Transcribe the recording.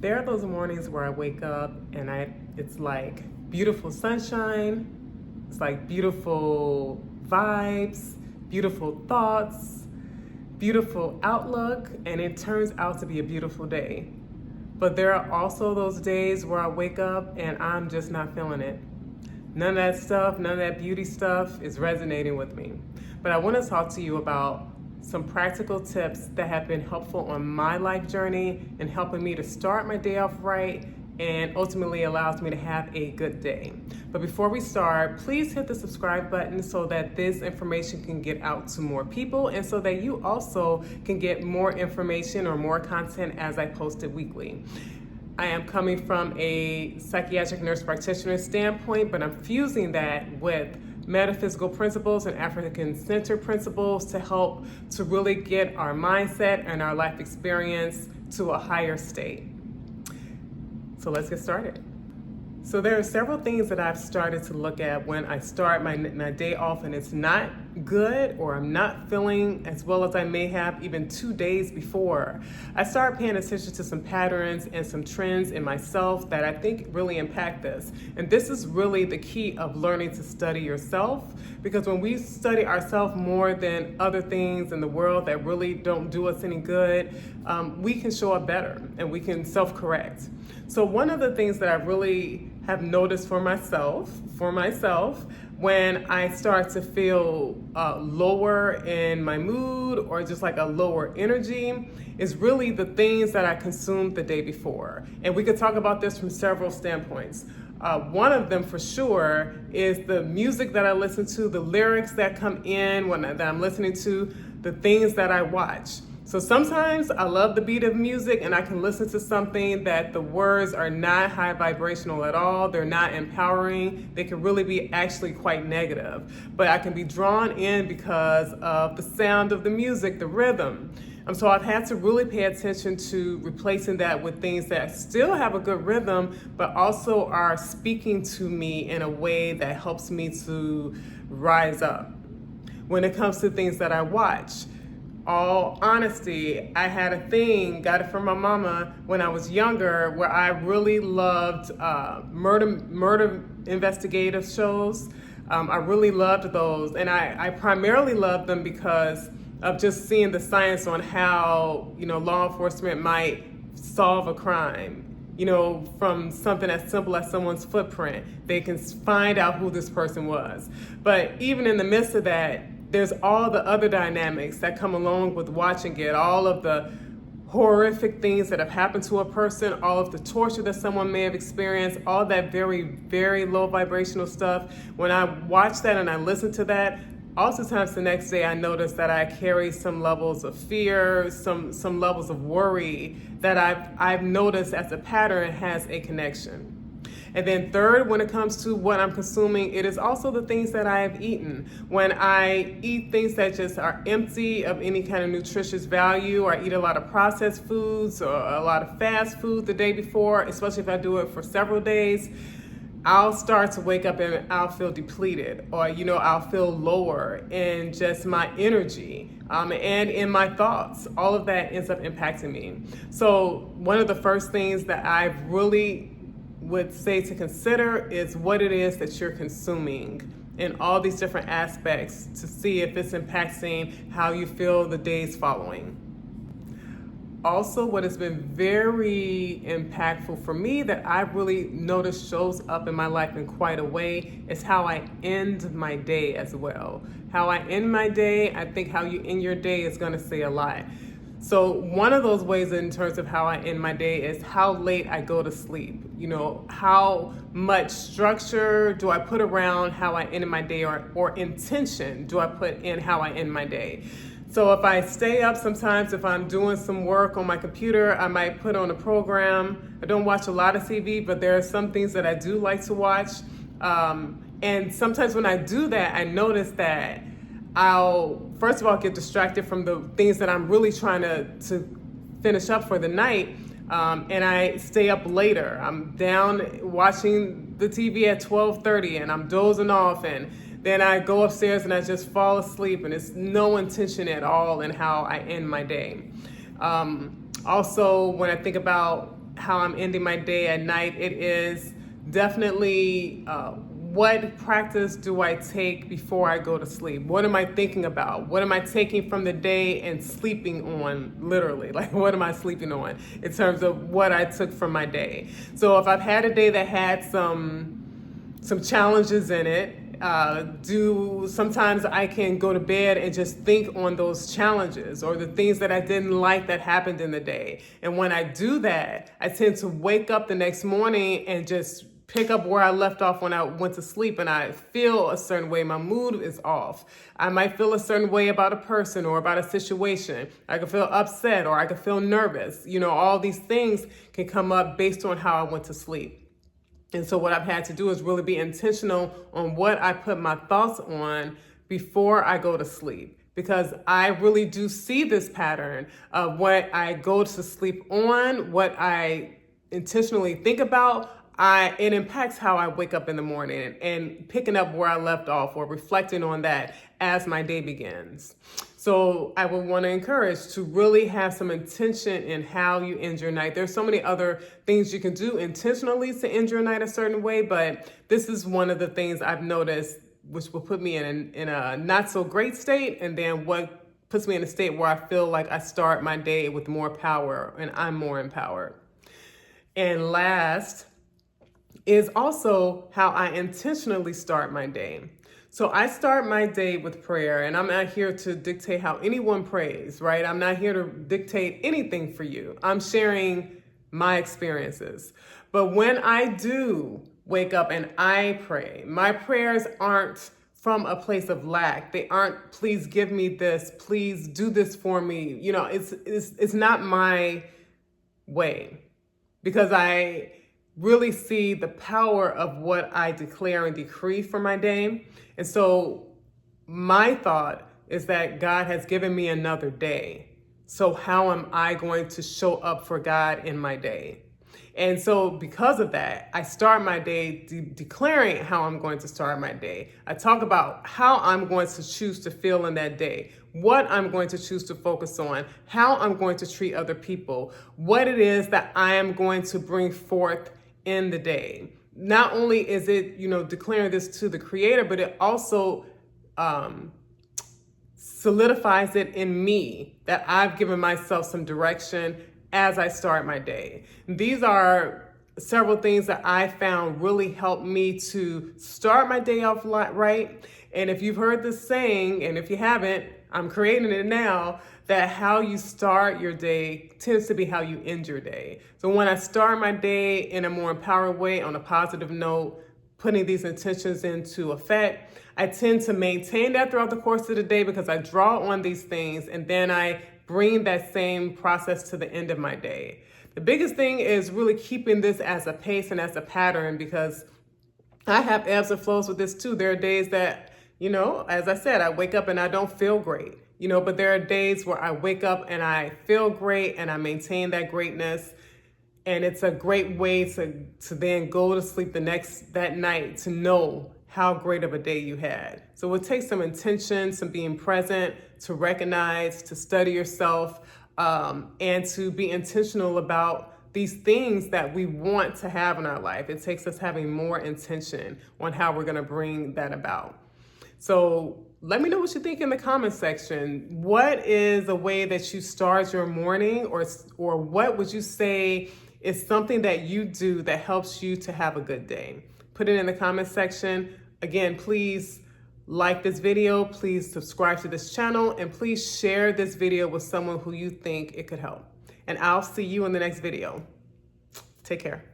There are those mornings where I wake up and it's like beautiful sunshine, it's like beautiful vibes, beautiful thoughts, beautiful outlook, and it turns out to be a beautiful day. But there are also those days where I wake up and I'm just not feeling it. None of that stuff, none of that beauty stuff is resonating with me. But I want to talk to you about some practical tips that have been helpful on my life journey and helping me to start my day off right and ultimately allows me to have a good day. But before we start, please hit the subscribe button so that this information can get out to more people and so that you also can get more information or more content as I post it weekly. I am coming from a psychiatric nurse practitioner standpoint, but I'm fusing that with metaphysical principles and African-centered principles to help to really get our mindset and our life experience to a higher state. So let's get started. So there are several things that I've started to look at when I start my day off and it's not good or I'm not feeling as well as I may have even 2 days before. I start paying attention to some patterns and some trends in myself that I think really impact this. And this is really the key of learning to study yourself, because when we study ourselves more than other things in the world that really don't do us any good, we can show up better and we can self-correct. So one of the things that I really have noticed for myself, when I start to feel lower in my mood or just like a lower energy, is really the things that I consumed the day before. And we could talk about this from several standpoints. One of them for sure is the music that I listen to, the lyrics that come in that I'm listening to, the things that I watch. So sometimes I love the beat of music and I can listen to something that the words are not high vibrational at all. They're not empowering. They can really be actually quite negative. But I can be drawn in because of the sound of the music, the rhythm. So I've had to really pay attention to replacing that with things that still have a good rhythm, but also are speaking to me in a way that helps me to rise up. When it comes to things that I watch, all honesty, I had a thing, got it from my mama when I was younger, where I really loved murder investigative shows. I really loved those, and I primarily loved them because of just seeing the science on how, law enforcement might solve a crime. From something as simple as someone's footprint, they can find out who this person was. But even in the midst of that, there's all the other dynamics that come along with watching it, all of the horrific things that have happened to a person, all of the torture that someone may have experienced, all that very, very low vibrational stuff. When I watch that and I listen to that, oftentimes the next day I notice that I carry some levels of fear, some levels of worry that I've noticed as a pattern has a connection. And then third, when it comes to what I'm consuming, it is also the things that I have eaten. When I eat things that just are empty of any kind of nutritious value, or I eat a lot of processed foods or a lot of fast food the day before, especially if I do it for several days, I'll start to wake up and I'll feel depleted, or I'll feel lower in just my energy and in my thoughts. All of that ends up impacting me. So one of the first things that I've really would say to consider is what it is that you're consuming in all these different aspects to see if it's impacting how you feel the days following. Also, what has been very impactful for me that I've really noticed shows up in my life in quite a way is how I end my day as well. How I end my day, I think how you end your day is going to say a lot. So one of those ways in terms of how I end my day is how late I go to sleep. How much structure do I put around how I end my day, or intention do I put in how I end my day? So if I stay up sometimes, if I'm doing some work on my computer, I might put on a program. I don't watch a lot of TV, but there are some things that I do like to watch. And sometimes when I do that, I notice that I'll, first of all, get distracted from the things that I'm really trying to finish up for the night. And I stay up later. I'm down watching the TV at 12:30 and I'm dozing off, and then I go upstairs and I just fall asleep, and it's no intention at all in how I end my day. Also, when I think about how I'm ending my day at night, it is definitely what practice do I take before I go to sleep? What am I thinking about? What am I taking from the day and sleeping on, literally? Like, what am I sleeping on in terms of what I took from my day? So if I've had a day that had some challenges in it, sometimes I can go to bed and just think on those challenges or the things that I didn't like that happened in the day. And when I do that, I tend to wake up the next morning and just pick up where I left off when I went to sleep, and I feel a certain way. My mood is off. I might feel a certain way about a person or about a situation. I could feel upset or I could feel nervous. All these things can come up based on how I went to sleep. And so what I've had to do is really be intentional on what I put my thoughts on before I go to sleep, because I really do see this pattern of what I go to sleep on, what I intentionally think about. It impacts how I wake up in the morning, and picking up where I left off or reflecting on that as my day begins. So I would want to encourage to really have some intention in how you end your night. There's so many other things you can do intentionally to end your night a certain way, but this is one of the things I've noticed, which will put me in a not so great state, and then what puts me in a state where I feel like I start my day with more power and I'm more empowered. And last is also how I intentionally start my day. So I start my day with prayer, and I'm not here to dictate how anyone prays, right? I'm not here to dictate anything for you. I'm sharing my experiences. But when I do wake up and I pray, my prayers aren't from a place of lack. They aren't, please give me this, please do this for me. It's not my way, because I really see the power of what I declare and decree for my day. And so my thought is that God has given me another day. So how am I going to show up for God in my day? And so because of that, I start my day declaring how I'm going to start my day. I talk about how I'm going to choose to feel in that day, what I'm going to choose to focus on, how I'm going to treat other people, what it is that I am going to bring forth in the day. Not only is it, declaring this to the Creator, but it also solidifies it in me that I've given myself some direction as I start my day. These are several things that I found really help me to start my day off right. And if you've heard this saying, and if you haven't, I'm creating it now, that how you start your day tends to be how you end your day. So when I start my day in a more empowered way, on a positive note, putting these intentions into effect, I tend to maintain that throughout the course of the day, because I draw on these things and then I bring that same process to the end of my day. The biggest thing is really keeping this as a pace and as a pattern, because I have ebbs and flows with this too. There are days that, as I said, I wake up and I don't feel great, but there are days where I wake up and I feel great and I maintain that greatness. And it's a great way to then go to sleep that night to know how great of a day you had. So it takes some intention, some being present, to recognize, to study yourself, and to be intentional about these things that we want to have in our life. It takes us having more intention on how we're gonna bring that about. So let me know what you think in the comment section. What is a way that you start your morning, or what would you say is something that you do that helps you to have a good day? Put it in the comment section. Again, please like this video, please subscribe to this channel, and please share this video with someone who you think it could help. And I'll see you in the next video. Take care.